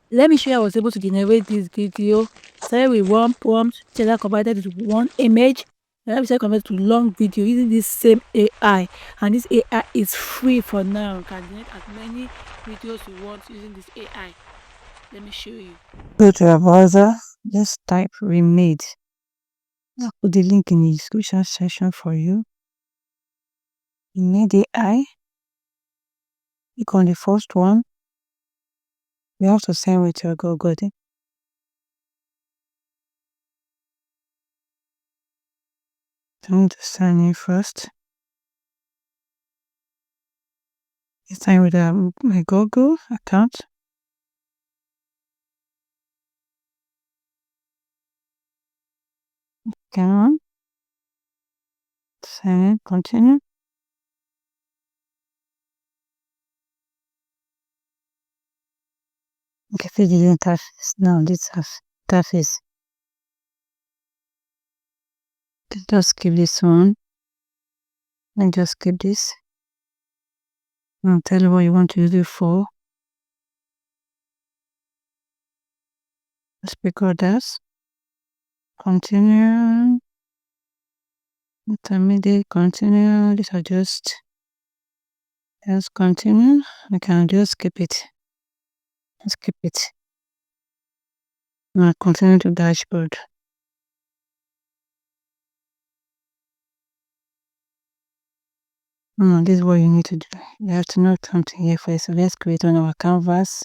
Let me show you I was able to generate this video. Started with one prompt, till I converted it to one image, and I converted to long video using this same AI. And this AI is free for now. You can generate as many videos you want using this AI. Let me show you. Go to your browser, just type remade. I'll put the link in the description section for you. Remade AI. Click on the first one. You have to sign with your Google. I need to sign in first. Sign with my Google account. Come on. Sign in, continue. Okay, fill the interface. Now this interface. Just skip this one. And just skip this. I'll tell you what you want to use it for. Just record that. Continue. Intermediate, continue. These are just continue. I can just skip it. Skip it. Now continue to dashboard. This is what you need to do. You have to know something here first. So let's create on our canvas.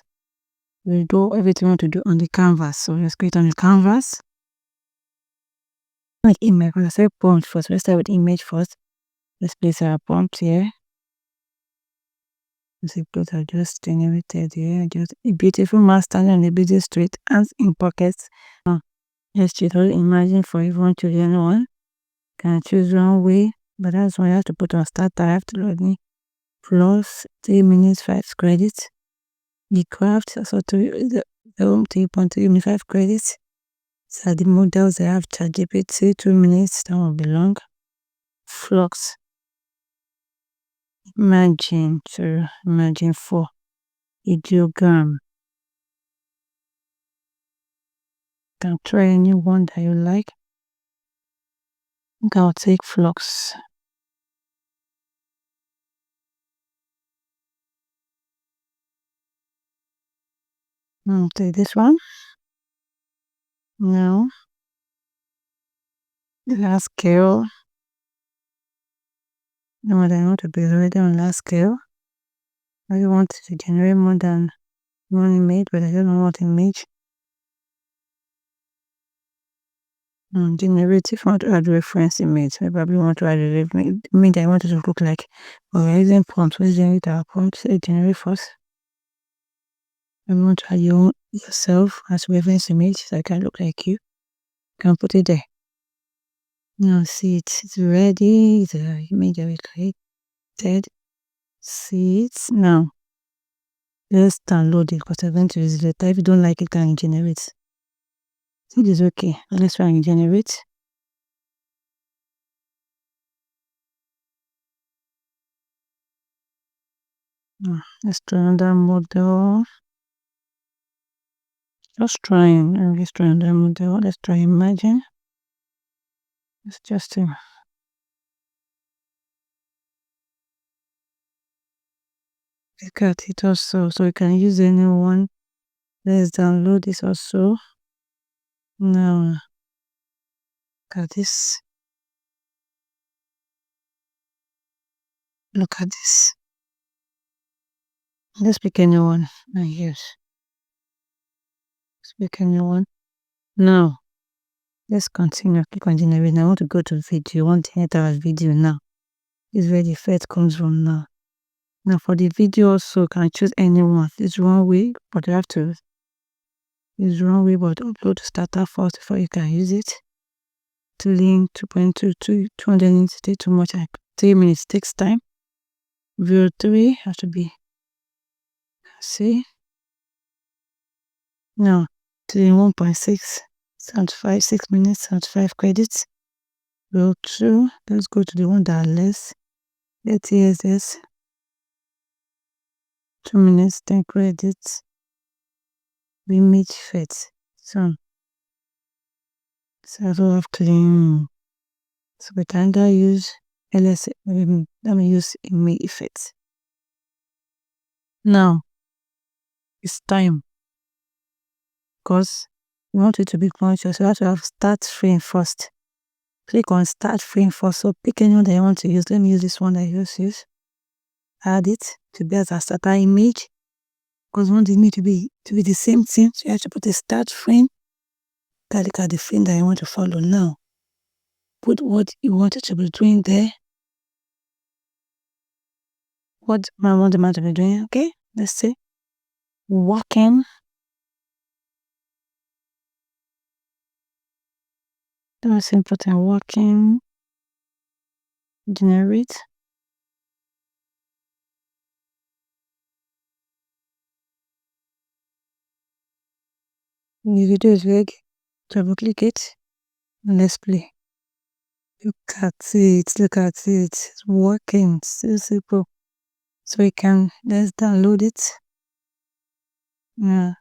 We'll do everything we want to do on the canvas. So let's create on the canvas. Like image, let's say prompt first. Let's start with image first. Let's place our prompt here. The clothes are just generated here. Just a beautiful man standing on a busy street, hands in pockets. Let's choose imagine for everyone to learn one. Can choose one way, but that's why I have to put on start. I have to log in. Plus 3 minutes 5 credits. The craft also the home 3.3 minutes 5 credits. So the models I have ChatGPT 2 minutes, that will be long. Flux. Imagine 4. Ideogram. Can try any one that you like. I think I'll take flux. I'll take this one. No. The last scale. No, I want to be already on last scale. I want to generate more than one image, but I don't know what image. Generative, I want to add reference image. I probably want to add a image I want it to look like. But we're using prompt. Let's generate our prompt. Say generate first. I want to add yourself as reference image so I can look like you. You can put it there. Now see it's ready. The image that we created. See it now. Let's download it because I'm going to use it later. If you don't like it, can generate. It is okay. Let's try and generate. Let's try another model. Let's try another model. Let's try imagine. It's just look at it also. So you can use anyone. Let's download this also. Now look at this. Look at this. Let's pick anyone and use. Let's pick anyone. Now let's continue. Click on generate. I want to go to video. I want to enter a video now. This is where the effect comes from now. Now for the video also, can choose anyone. It's one way, but you have to use one way, but upload to starter first before you can use it. To link 2.2 to 200 minutes take too much, like 3 minutes takes time. View 3 has to be see. Now to 1.6 75 6 minutes 75 credits. View 2, let's go to the one that are less. Let's use this 2 minutes 10 credits. remade fit. So I have clean. So we can either use let me use remade fit. Now it's time, because you want it to be conscious. You have to have start frame first. Click on start frame first. So pick anyone that you want to use. Let me use this one that I just used. Add it to be as a starter image, because we want the image to be the same thing. So you have to put a start frame. Look at the frame that you want to follow now. Put what you want it to be doing there. What I want the man to be doing. Okay, let's say walking. That's important. Walking. Generate. The video is big. Double click it and let's play. Look at it. Look at it. It's working. So simple. So let's download it. Yeah.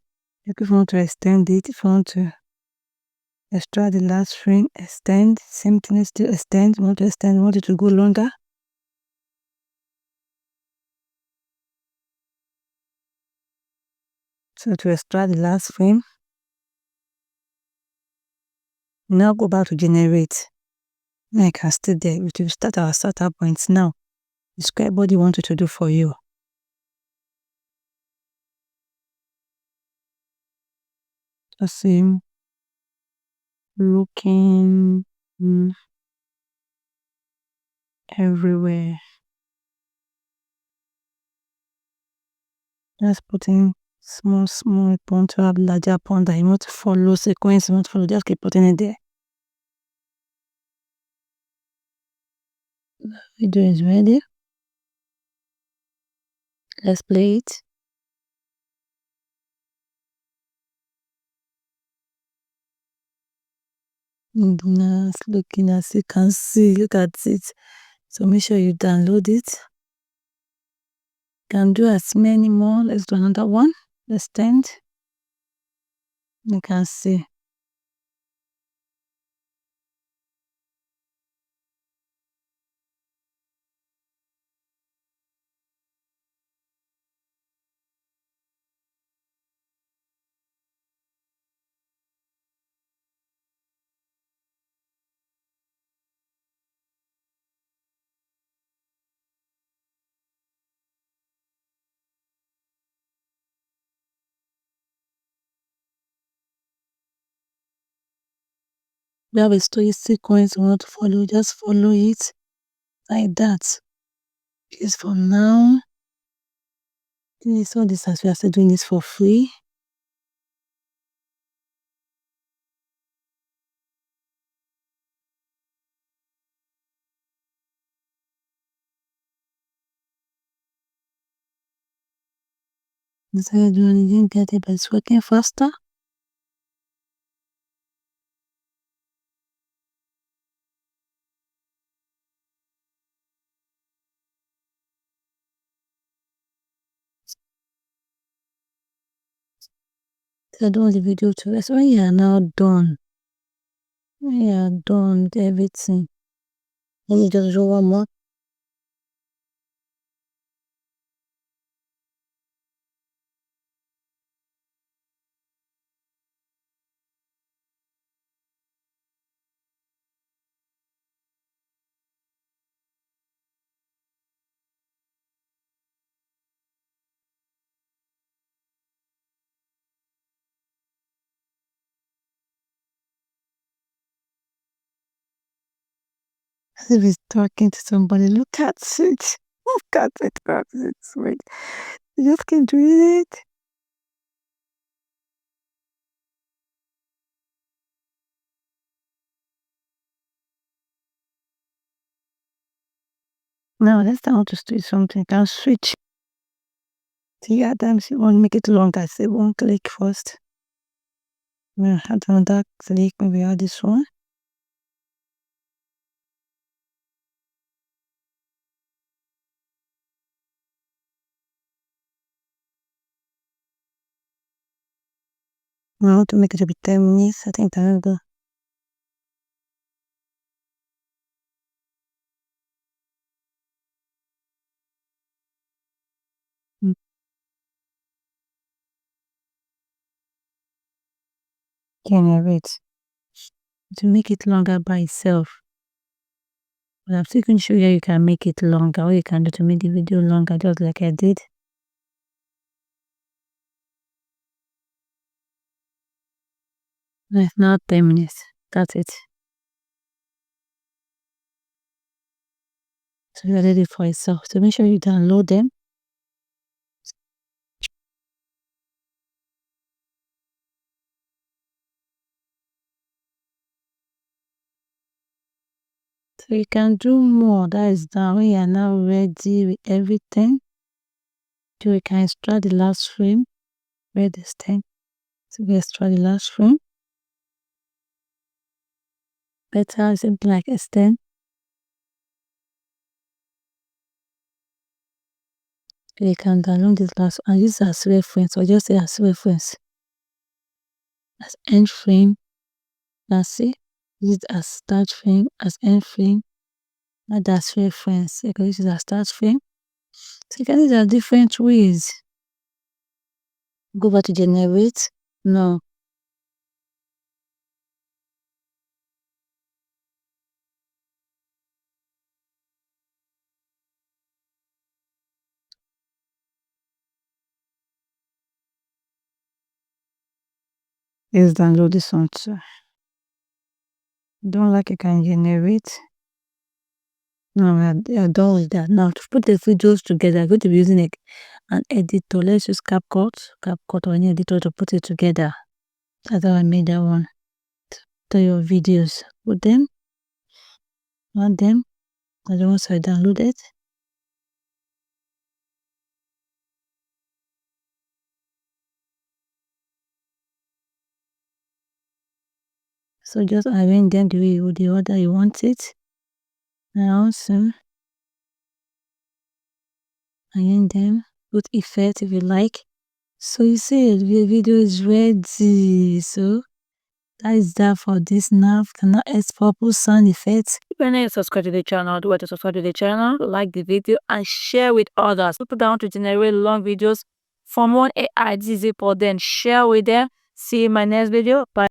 If you want to extend it, if you want to extract the last frame, extend. Same thing is to extend. You want to extend, you want it to go longer. So to extract the last frame, now go back to generate. Now I can stay there. We will start our startup points now. Describe what you want it to do for you. The same. Looking everywhere. Just putting small point to have larger point that you want to follow, sequence you want to follow. Just keep putting it there. Video is ready. Let's play it. Nice looking, as you can see. Look at it. So make sure you download it. Can do as many more. Let's do another one. Extend. You can see. We have a story sequence we want to follow. Just follow it like that. Because for now, this all this as we are still doing this for free. Decided you didn't get it, but it's working faster. So I don't want the video to rest. When you are now done, when you are done with everything, let me just draw one more. As if he's talking to somebody. Look at it. Look at it. Look at it. Wait. You just keep doing it. Now let's start to do something. Can switch. See, at times you want to make it longer. Say one click first. We'll add another click. Maybe add this one. I want to make it a bit 10 minutes. I think that will go. Generate to make it longer by itself. But I'm still going to show you how you can make it longer. What you can do to make the video longer, just like I did. It's now 10 minutes. That's it. So you're ready for itself. So make sure you download them. So you can do more. That is done. When you are now ready with everything, so we can extract the last frame. Where this thing. So we extract the last frame. Better something like extend. You can download this last and use it as reference, or just say as reference. As end frame. That's it. Use it as start frame, as end frame. Not as reference. You can use it as start frame. So you can use it as different ways. Go back to generate. No. Let's download this one too. Don't like you can generate. No, we are done with that. Now to put the videos together, I'm going to be using an editor. Let's use CapCut or any editor to put it together. That's how I made that one. To your videos. Put them. Add them. And then once I download it. So just arrange them the order you want it. And also arrange them. Put effect if you like. So you see the video is ready. So that is that for this now. Cannot export sound effects. If you're not subscribed to the channel, do what to subscribe to the channel, like the video, and share with others. People down to generate long videos from one AI. This is it for them. Share with them. See you in my next video. Bye.